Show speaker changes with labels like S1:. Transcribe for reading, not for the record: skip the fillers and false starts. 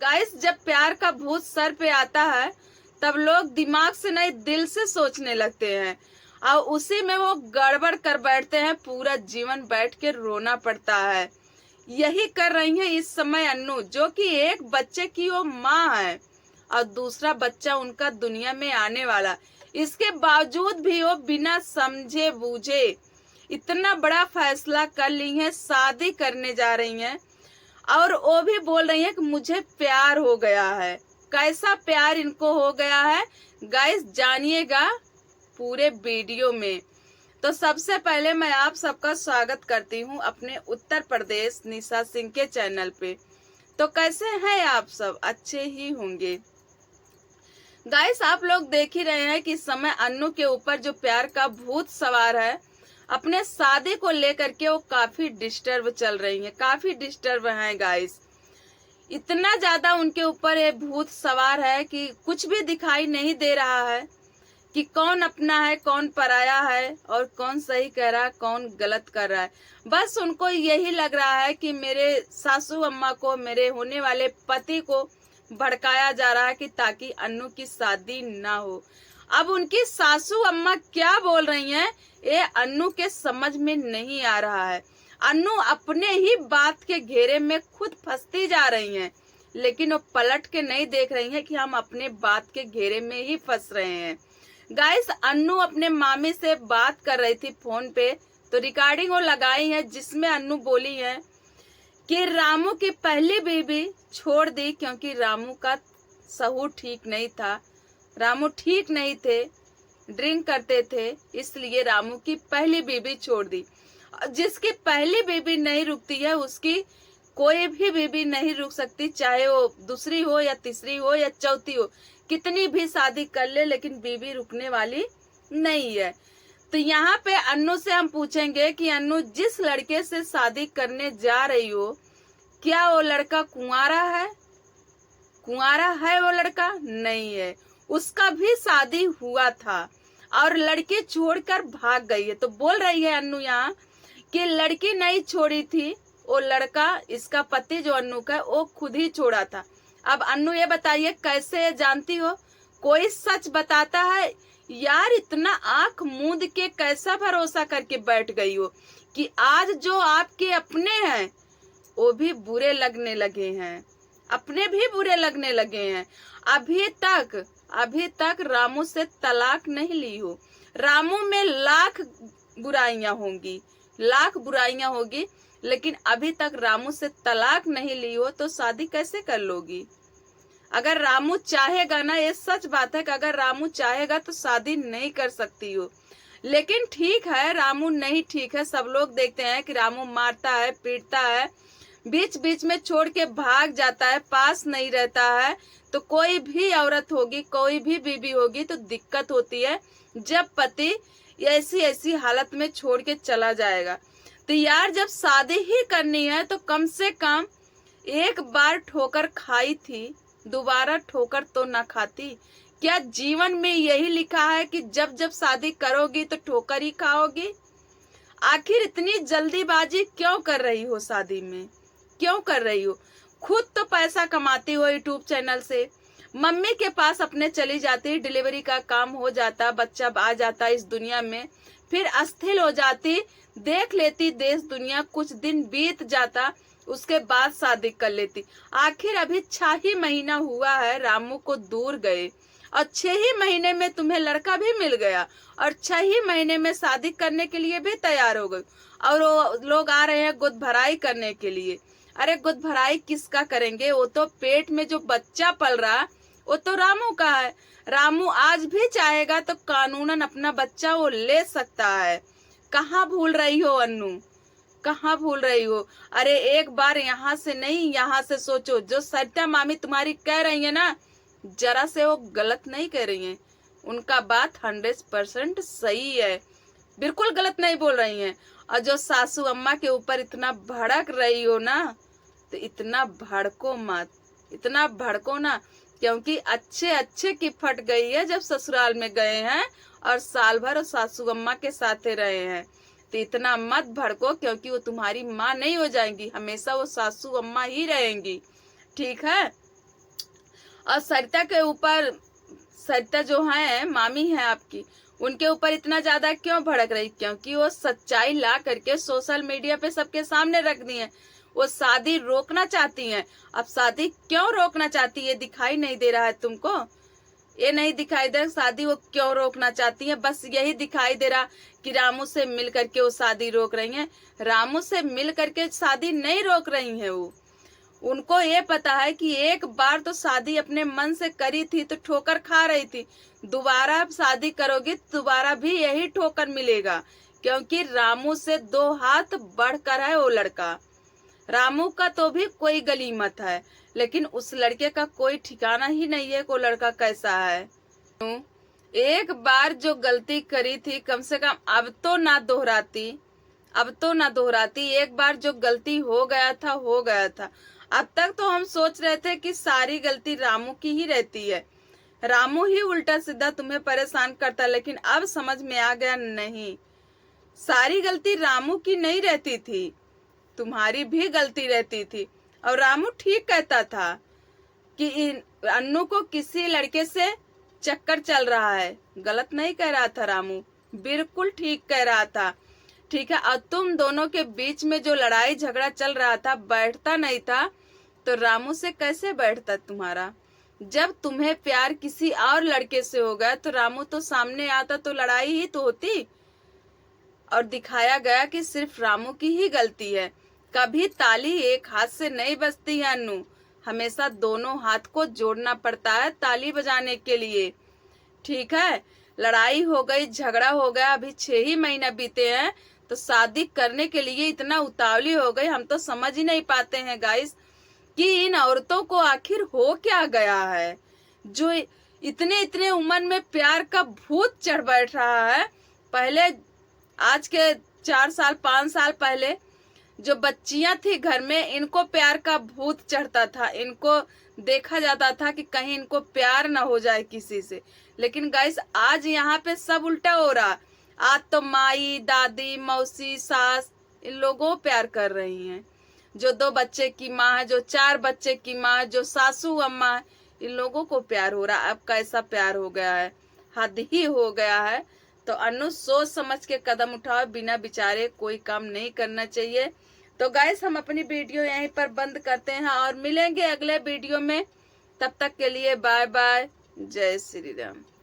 S1: Guys, जब प्यार का भूत सर पे आता है तब लोग दिमाग से नहीं दिल से सोचने लगते हैं और उसी में वो गड़बड़ कर बैठते हैं। पूरा जीवन बैठ के रोना पड़ता है। यही कर रही है इस समय अन्नू, जो कि एक बच्चे की वो माँ है और दूसरा बच्चा उनका दुनिया में आने वाला। इसके बावजूद भी वो बिना समझे बूझे इतना बड़ा फैसला कर ली है, शादी करने जा रही हैं और वो भी बोल रही है कि मुझे प्यार हो गया है। कैसा प्यार इनको हो गया है गाइस, जानिएगा पूरे वीडियो में। तो सबसे पहले मैं आप सबका स्वागत करती हूँ अपने उत्तर प्रदेश निशा सिंह के चैनल पे। तो कैसे हैं आप सब? अच्छे ही होंगे। गाइस, आप लोग देख ही रहे हैं कि इस समय अन्नू के ऊपर जो प्यार का भूत सवार है, अपने शादी को लेकर के वो काफी डिस्टर्ब चल रही हैं, काफी डिस्टर्ब हैं गाइस। इतना ज्यादा उनके ऊपर ये भूत सवार है कि कुछ भी दिखाई नहीं दे रहा है कि कौन अपना है कौन पराया है और कौन सही कह रहा है कौन गलत कर रहा है। बस उनको यही लग रहा है कि मेरे सासू अम्मा को, मेरे होने वाले पति को भड़काया जा रहा है कि ताकि अन्नू की शादी ना हो। अब उनकी सासू अम्मा क्या बोल रही हैं ये अन्नू के समझ में नहीं आ रहा है। अन्नू अपने ही बात के घेरे में खुद फंसती जा रही हैं, लेकिन वो पलट के नहीं देख रही हैं कि हम अपने बात के घेरे में ही फंस रहे हैं। गाइस, अन्नू अपने मामी से बात कर रही थी फोन पे, तो रिकॉर्डिंग वो लगाई है जिसमें अन्नू बोली है कि रामू की पहली बीवी छोड़ दी क्योंकि रामू का सहू ठीक नहीं था, रामू ठीक नहीं थे, ड्रिंक करते थे, इसलिए रामू की पहली बीवी छोड़ दी। जिसकी पहली बीवी नहीं रुकती है उसकी कोई भी बीवी नहीं रुक सकती, चाहे वो दूसरी हो या तीसरी हो या चौथी हो, कितनी भी शादी कर ले लेकिन बीवी रुकने वाली नहीं है। तो यहाँ पे अन्नू से हम पूछेंगे कि अन्नू, जिस लड़के से शादी करने जा रही हो, क्या वो लड़का कुंवारा है? कुंवारा है वो लड़का? नहीं है। उसका भी शादी हुआ था और लड़की छोड़कर भाग गई है। तो बोल रही है अन्नू यहाँ कि लड़की नहीं छोड़ी थी, वो लड़का, इसका पति जो अन्नू का, वो खुद ही छोड़ा था। अब अन्नू ये बताइए कैसे जानती हो? कोई सच बताता है यार? इतना आंख मूंद के कैसा भरोसा करके बैठ गई हो कि आज जो आपके अपने हैं वो भी बुरे लगने लगे हैं, अपने भी बुरे लगने लगे हैं। अभी तक रामू से तलाक नहीं ली हो। रामू में लाख बुराइयां होंगी, लाख बुराइयां होगी, लेकिन अभी तक रामू से तलाक नहीं ली हो तो शादी कैसे कर लोगी? अगर रामू चाहेगा ना, ये सच बात है कि अगर रामू चाहेगा तो शादी नहीं कर सकती हो। लेकिन ठीक है, रामू नहीं ठीक है, सब लोग देखते हैं कि रामू मारता है, पीटता है, बीच बीच में छोड़ के भाग जाता है, पास नहीं रहता है। तो कोई भी औरत होगी, कोई भी बीवी होगी तो दिक्कत होती है जब पति ऐसी ऐसी हालत में छोड़ के चला जाएगा। तो यार, जब शादी ही करनी है तो कम से कम एक बार ठोकर खाई थी, दोबारा ठोकर तो ना खाती। क्या जीवन में यही लिखा है कि जब जब शादी करोगी तो ठोकर ही खाओगी? आखिर इतनी जल्दीबाजी क्यों कर रही हो? शादी में क्यों कर रही हो? खुद तो पैसा कमाती हो यूट्यूब चैनल से, मम्मी के पास अपने चली जाती, डिलीवरी का काम हो जाता, बच्चा आ जाता इस दुनिया में, फिर अस्थिर हो जाती, देख लेती देश दुनिया, कुछ दिन बीत जाता, उसके बाद शादी कर लेती। आखिर अभी 6 ही महीना हुआ है रामू को दूर गए और 6 ही महीने में तुम्हें लड़का भी मिल गया और 6 ही महीने में शादी करने के लिए भी तैयार हो गए और वो लोग आ रहे हैं गुद भराई करने के लिए। अरे गुद भराई किसका करेंगे? वो तो पेट में जो बच्चा पल रहा वो तो रामू का है। रामू आज भी चाहेगा तो कानूनन अपना बच्चा वो ले सकता है। कहाँ भूल रही हो अन्नू? कहाँ भूल रही हो? अरे एक बार यहाँ से नहीं, यहाँ से सोचो। जो सरिता मामी तुम्हारी कह रही है ना, जरा से वो गलत नहीं कह रही है, उनका बात 100% सही है, बिल्कुल गलत नहीं बोल रही हैं। और जो सासू अम्मा के ऊपर इतना भड़क रही हो ना, तो इतना भड़को मत, इतना भड़को ना, क्योंकि अच्छे अच्छे की फट गई है जब ससुराल में गए हैं और साल भर सासू अम्मा के साथ रहे हैं। तो इतना मत भड़को, क्योंकि वो तुम्हारी माँ नहीं हो जाएंगी, हमेशा वो सासू अम्मा ही रहेंगी। ठीक है? और सरिता जो है मामी है आपकी, उनके ऊपर इतना ज्यादा क्यों भड़क रही? क्योंकि वो सच्चाई ला करके सोशल मीडिया पे सबके सामने रख दी है। वो शादी रोकना चाहती हैं। अब शादी क्यों रोकना चाहती है दिखाई नहीं दे रहा है तुमको? ये नहीं दिखाई दे रहा शादी वो क्यों रोकना चाहती है? बस यही दिखाई दे रहा कि रामू से मिल करके वो शादी रोक रही हैं। रामू से मिल करके शादी नहीं रोक रही है वो। उनको ये पता है कि एक बार तो शादी अपने मन से करी थी तो ठोकर खा रही थी, दोबारा शादी करोगी दोबारा भी यही ठोकर मिलेगा। क्योंकि रामू से 2 हाथ बढ़कर है वो लड़का। रामू का तो भी कोई गलीमत है, लेकिन उस लड़के का कोई ठिकाना ही नहीं है कि वो लड़का कैसा है। एक बार जो गलती करी थी कम से कम अब तो ना दोहराती। एक बार जो गलती हो गया था। अब तक तो हम सोच रहे थे कि सारी गलती रामू की ही रहती है, रामू ही उल्टा सीधा तुम्हें परेशान करता, लेकिन अब समझ में आ गया नहीं, सारी गलती रामू की नहीं रहती थी, तुम्हारी भी गलती रहती थी। और रामू ठीक कहता था कि अन्नू को किसी लड़के से चक्कर चल रहा है। गलत नहीं कह रहा था रामू, बिल्कुल ठीक कह रहा था। ठीक है, और तुम दोनों के बीच में जो लड़ाई झगड़ा चल रहा था बैठता नहीं था तो रामू से कैसे बैठता तुम्हारा? जब तुम्हें प्यार किसी और लड़के से हो गया तो रामू तो सामने आता तो लड़ाई ही तो होती। और दिखाया गया कि सिर्फ रामू की ही गलती है। कभी ताली एक हाथ से नहीं बजती है अन्नू, हमेशा दोनों हाथ को जोड़ना पड़ता है ताली बजाने के लिए। ठीक है, लड़ाई हो गई, झगड़ा हो गया, अभी 6 ही महीना बीते हैं तो शादी करने के लिए इतना उतावली हो गई। हम तो समझ ही नहीं पाते हैं गाइस कि इन औरतों को आखिर हो क्या गया है जो इतने उम्र में प्यार का भूत चढ़ बैठ रहा है। पहले आज के 4 साल 5 साल पहले जो बच्चियां थी घर में, इनको प्यार का भूत चढ़ता था, इनको देखा जाता था कि कहीं इनको प्यार ना हो जाए किसी से। लेकिन गाइस आज यहाँ पे सब उल्टा हो रहा। आज तो माई दादी मौसी सास इन लोगों प्यार कर रही हैं। जो 2 बच्चे की माँ है, जो 4 बच्चे की माँ है, जो सासू अम्मा है, इन लोगों को प्यार हो रहा। अब कैसा प्यार हो गया है, हद ही हो गया है। तो अन्नू सोच समझ के कदम उठाओ, बिना विचारे कोई काम नहीं करना चाहिए। तो गाइस हम अपनी वीडियो यहीं पर बंद करते हैं और मिलेंगे अगले वीडियो में। तब तक के लिए बाय बाय, जय श्री राम।